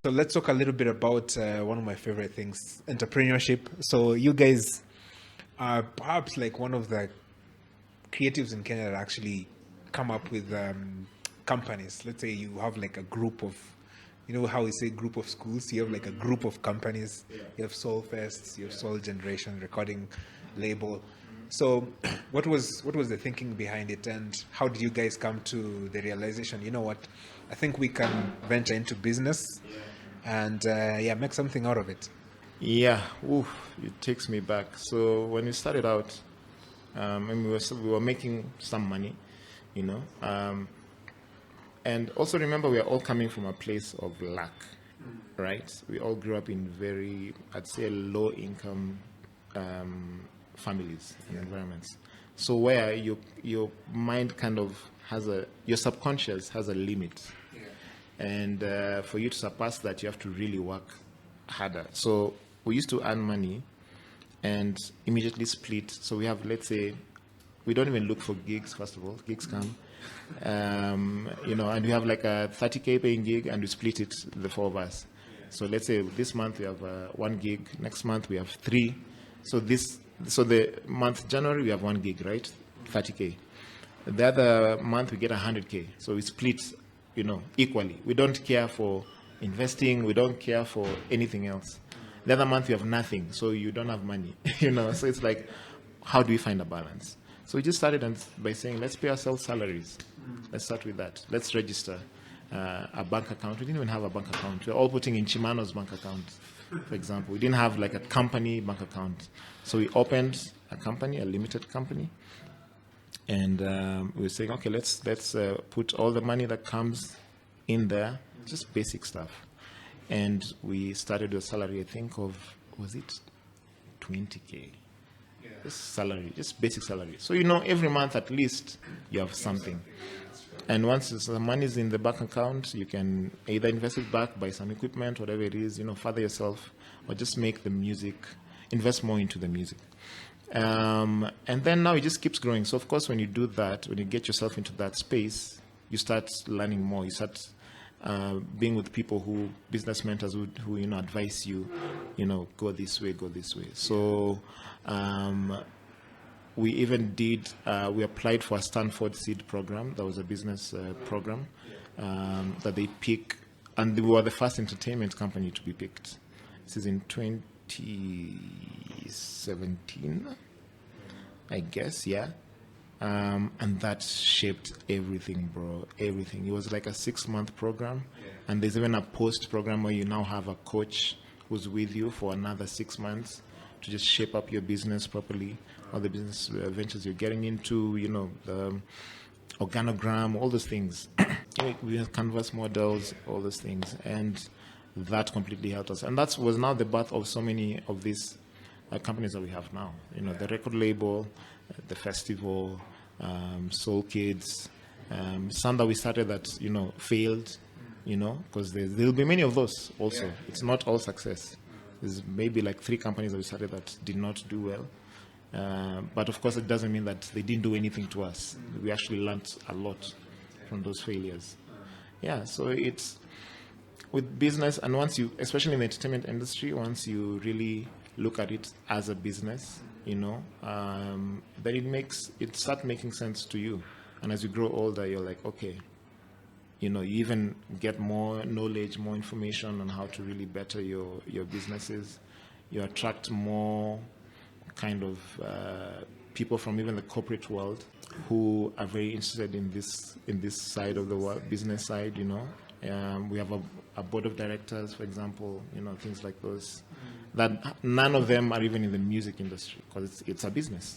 So let's talk a little bit about one of my favorite things, entrepreneurship. So you guys are perhaps like one of the creatives in Kenya that actually come up with companies. Let's say you have like a group of, you know how we say group of schools. You have like a group of companies. You have Soul Fests, you have Soul Generation recording label. So, what was the thinking behind it, and how did you guys come to the realization? You know what, I think we can venture into business, and yeah, make something out of it. Yeah, oof, it takes me back. So when we started out, and we were making some money, you know, and also remember we are all coming from a place of lack, right? We all grew up in very, I'd say, low income families and environments. So where your mind kind of your subconscious has a limit, and for you to surpass that, you have to really work harder. So we used to earn money and immediately split. So we have, let's say, we don't even look for gigs. First of all, gigs come, and we have like a 30K paying gig, and we split it, the four of us. So let's say this month we have one gig. Next month we have three. So the month January we have one gig, right? 30K. The other month we get 100K. So we split, equally. We don't care for investing. We don't care for anything else. The other month you have nothing, so you don't have money. So it's like, how do we find a balance? So we just started by saying, let's pay ourselves salaries. Let's start with that. Let's register a bank account. We didn't even have a bank account. We're all putting in Chimano's bank account, for example. We didn't have like a company bank account. So we opened a company, a limited company, and we were saying, okay, let's put all the money that comes in there, just basic stuff. And we started with a salary, I think, of, was it 20K? Just salary, just basic salary. So, every month at least you have something. And once the money is in the bank account, you can either invest it back, buy some equipment, whatever it is, further yourself, or just make the music, invest more into the music. And then now it just keeps growing. So, of course, when you do that, when you get yourself into that space, you start learning more. You start being with people business mentors who advise you, go this way, go this way. So we even we applied for a Stanford Seed program. That was a business program that they pick, and we were the first entertainment company to be picked. This is in 2017, I guess, yeah. And that shaped everything, bro. Everything. It was like a 6-month program, and there's even a post program where you now have a coach who's with you for another 6 months to just shape up your business properly, all the business ventures you're getting into, the organogram, all those things. We have canvas models, all those things, and that completely helped us. And that was now the birth of so many of these companies that we have now. The record label, the festival, Soul Kids, some that we started that failed, because there'll be many of those also. Yeah. It's not all success. There's maybe like 3 companies that we started that did not do well, but of course it doesn't mean that they didn't do anything to us. We actually learned a lot from those failures. Yeah, so it's with business, and especially in the entertainment industry, once you really look at it as a business, then it starts making sense to you. And as you grow older, you're like, okay, you even get more knowledge, more information on how to really better your businesses. You attract more kind of people from even the corporate world who are very interested in this side of the world, business side. We have a board of directors, for example, things like those. That none of them are even in the music industry because it's a business.